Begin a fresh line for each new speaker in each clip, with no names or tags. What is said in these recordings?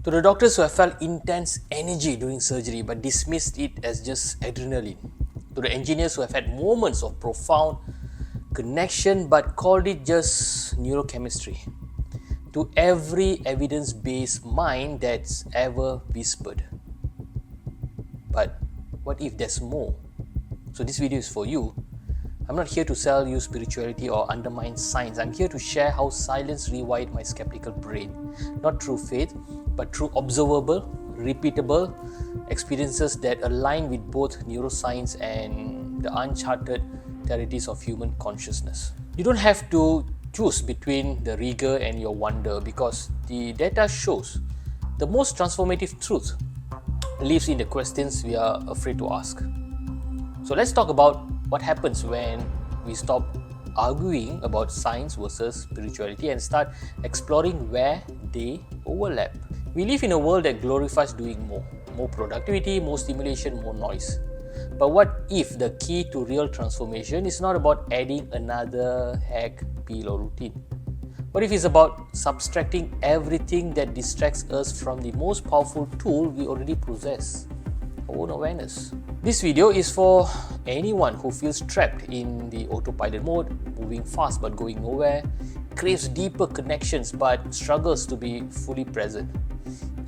To the doctors who have felt intense energy during surgery but dismissed it as just adrenaline. To the engineers who have had moments of profound connection but called it just neurochemistry. To every evidence based mind that's ever whispered. But what if there's more? So, this video is for you. I'm not here to sell you spirituality or undermine science. I'm here to share how silence rewired my skeptical brain. Not through faith, but through observable, repeatable experiences that align with both neuroscience and the uncharted territories of human consciousness. You don't have to choose between the rigor and your wonder because the data shows the most transformative truth lives in the questions we are afraid to ask. So let's talk about what happens when we stop arguing about science versus spirituality and start exploring where they overlap. We live in a world that glorifies doing more productivity, more stimulation, more noise. But what if the key to real transformation is not about adding another hack, pill, or routine? What if it's about subtracting everything that distracts us from the most powerful tool we already possess, our own awareness? This video is for anyone who feels trapped in the autopilot mode, moving fast but going nowhere, craves deeper connections but struggles to be fully present,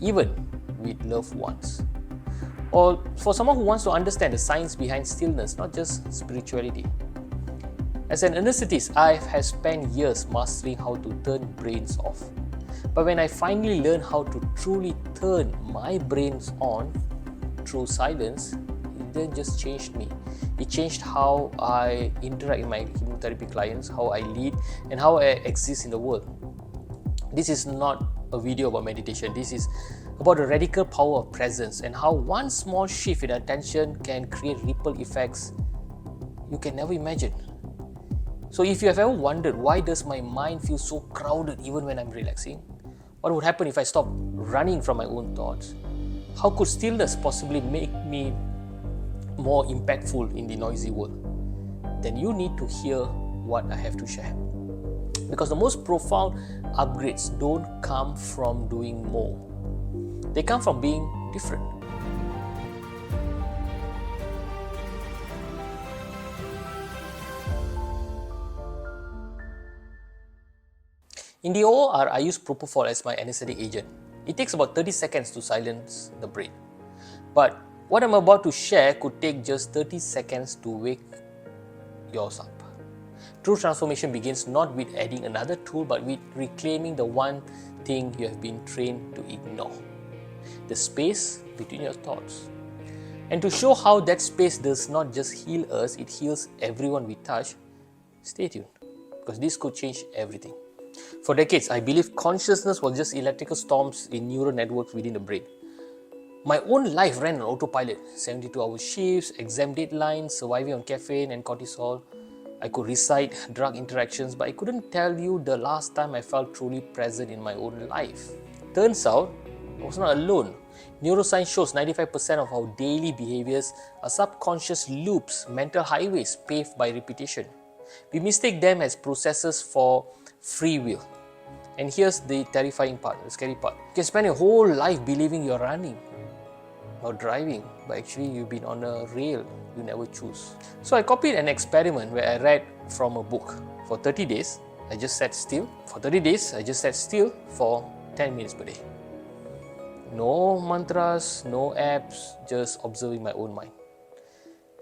even with loved ones. Or for someone who wants to understand the science behind stillness, not just spirituality. As an anesthetist, I have spent years mastering how to turn brains off. But when I finally learned how to truly turn my brains on through silence, it then just changed me. It changed how I interact with my hypnotherapy clients, how I lead, and how I exist in the world. This is not a video about meditation. This is about the radical power of presence and how one small shift in attention can create ripple effects you can never imagine. So if you have ever wondered why does my mind feel so crowded even when I'm relaxing? What would happen if I stopped running from my own thoughts? How could stillness possibly make me more impactful in the noisy world? Then you need to hear what I have to share. Because the most profound upgrades don't come from doing more. They come from being different. In the OR, I use propofol as my anesthetic agent. It takes about 30 seconds to silence the brain. But what I'm about to share could take just 30 seconds to wake yours up. True transformation begins not with adding another tool, but with reclaiming the one thing you have been trained to ignore: the space between your thoughts. And to show how that space does not just heal us, it heals everyone we touch, stay tuned, because this could change everything. For decades, I believed consciousness was just electrical storms in neural networks within the brain. My own life ran on autopilot, 72-hour shifts, exam deadlines, surviving on caffeine and cortisol. I could recite drug interactions, but I couldn't tell you the last time I felt truly present in my own life. Turns out, I was not alone. Neuroscience shows 95% of our daily behaviors are subconscious loops, mental highways paved by repetition. We mistake them as processes for free will. And here's the terrifying part, the scary part. You can spend your whole life believing you're running or driving, but actually you've been on a rail you never choose. So I copied an experiment where I read from a book. For 30 days, I just sat still. For 30 days, I just sat still for 10 minutes per day. No mantras, no apps, just observing my own mind.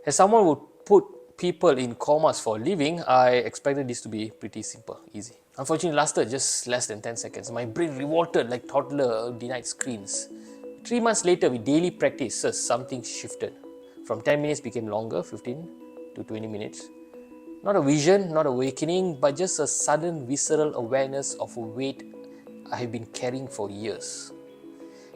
As someone would put people in comas for a living, I expected this to be pretty simple, easy. Unfortunately, it lasted just less than 10 seconds. My brain revolted like toddler denied screens. 3 months later, with daily practices, something shifted. From 10 minutes became longer, 15 to 20 minutes. Not a vision, not awakening, but just a sudden visceral awareness of a weight I have been carrying for years.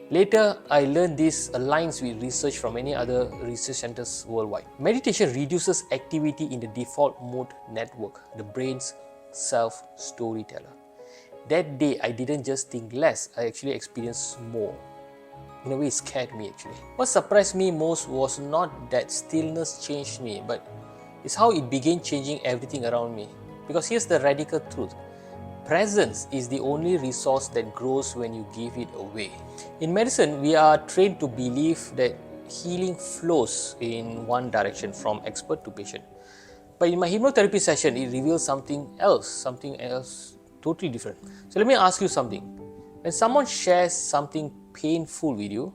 Later, I learned this aligns with research from many other research centers worldwide. Meditation reduces activity in the default mode network, the brain's self-storyteller. That day, I didn't just think less, I actually experienced more. In a way, it scared me actually. What surprised me most was not that stillness changed me, but it's how it began changing everything around me. Because here's the radical truth. Presence is the only resource that grows when you give it away. In medicine, we are trained to believe that healing flows in one direction from expert to patient. But in my hypnotherapy session, it reveals something else totally different. So let me ask you something. When someone shares something painful with you,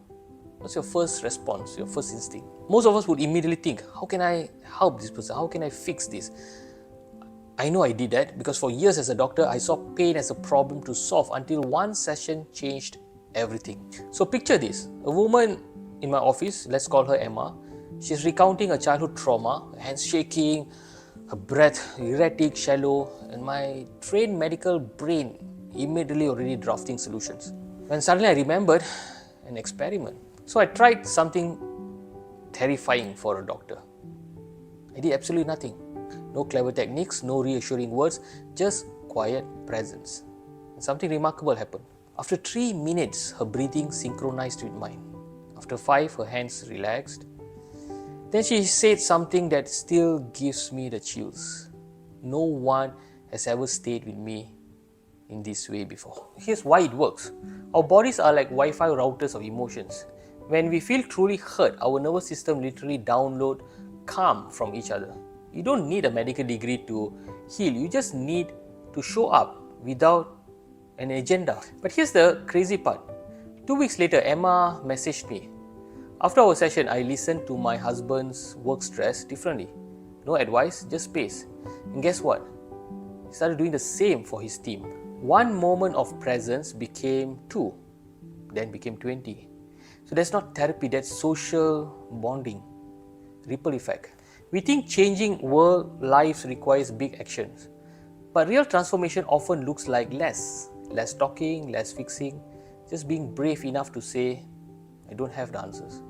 what's your first response, your first instinct? Most of us would immediately think, how can I help this person? How can I fix this? I know I did that because for years as a doctor, I saw pain as a problem to solve until one session changed everything. So picture this, a woman in my office, let's call her Emma, she's recounting a childhood trauma, her hands shaking, her breath erratic, shallow, and my trained medical brain immediately already drafting solutions. When suddenly I remembered an experiment. So I tried something terrifying for a doctor. I did absolutely nothing. No clever techniques, no reassuring words, just quiet presence. And something remarkable happened. After 3 minutes, her breathing synchronized with mine. After 5, her hands relaxed. Then she said something that still gives me the chills. No one has ever stayed with me in this way before. Here's why it works. Our bodies are like Wi-Fi routers of emotions. When we feel truly hurt, our nervous system literally download calm from each other. You don't need a medical degree to heal. You just need to show up without an agenda. But here's the crazy part. 2 weeks later, Emma messaged me. After our session, I listened to my husband's work stress differently. No advice, just space. And guess what? He started doing the same for his team. One moment of presence became 2, then became 20. So that's not therapy, that's social bonding. Ripple effect. We think changing world lives requires big actions. But real transformation often looks like less talking, less fixing, just being brave enough to say, I don't have the answers,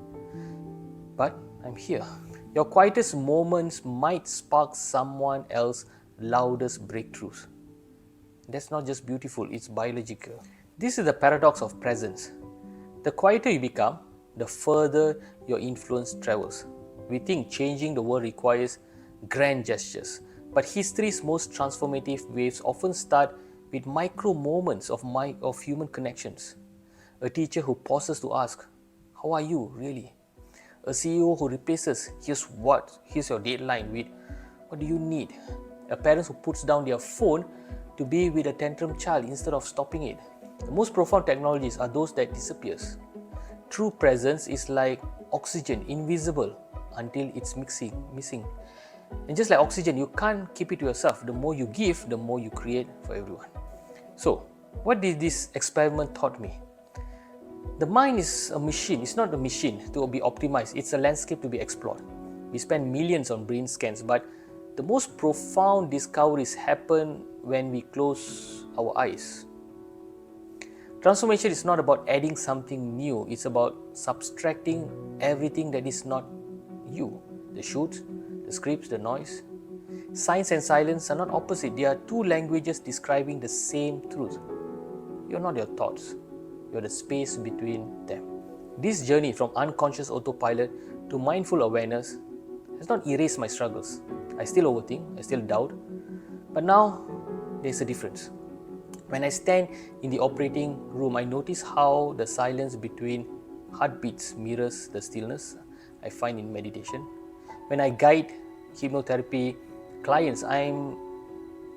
but I'm here. Your quietest moments might spark someone else's loudest breakthroughs. That's not just beautiful, it's biological. This is the paradox of presence. The quieter you become, the further your influence travels. We think changing the world requires grand gestures, but history's most transformative waves often start with micro moments of human connections. A teacher who pauses to ask, how are you really? A CEO who replaces, here's your deadline with, what do you need? A parent who puts down their phone to be with a tantrum child instead of stopping it. The most profound technologies are those that disappears. True presence is like oxygen, invisible until it's missing. And just like oxygen, you can't keep it to yourself. The more you give, the more you create for everyone. So, what did this experiment taught me? The mind is a machine. It's not a machine to be optimized. It's a landscape to be explored. We spend millions on brain scans, but the most profound discoveries happen when we close our eyes. Transformation is not about adding something new. It's about subtracting everything that is not you. The shoots, the scripts, the noise. Science and silence are not opposite. They are two languages describing the same truth. You're not your thoughts. You're the space between them. This journey from unconscious autopilot to mindful awareness has not erased my struggles. I still overthink, I still doubt. But now, there's a difference. When I stand in the operating room, I notice how the silence between heartbeats mirrors the stillness I find in meditation. When I guide hypnotherapy clients, I'm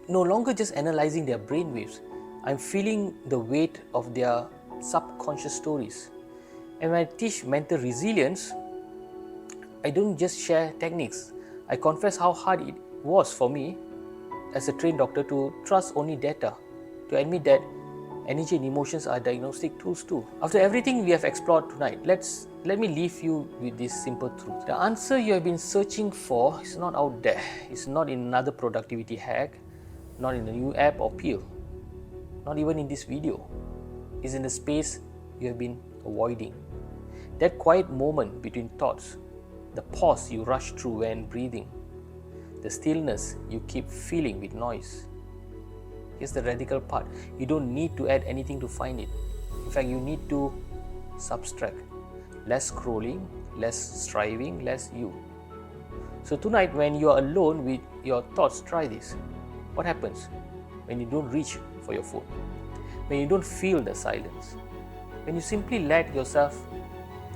no longer just analyzing their brainwaves. I'm feeling the weight of their subconscious stories. And when I teach mental resilience, I don't just share techniques. I confess how hard it was for me as a trained doctor to trust only data, to admit that energy and emotions are diagnostic tools too. After everything we have explored tonight, let me leave you with this simple truth. The answer you have been searching for is not out there. It's not in another productivity hack, not in a new app or pill, not even in this video. It's in the space you have been avoiding. That quiet moment between thoughts, the pause you rush through when breathing, the stillness you keep feeling with noise. Here's the radical part. You don't need to add anything to find it. In fact, you need to subtract. Less scrolling, less striving, less you. So tonight, when you are alone with your thoughts, try this. What happens when you don't reach for your food, when you don't feel the silence, when you simply let yourself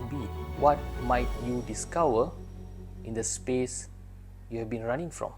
be, what might you discover in the space you have been running from?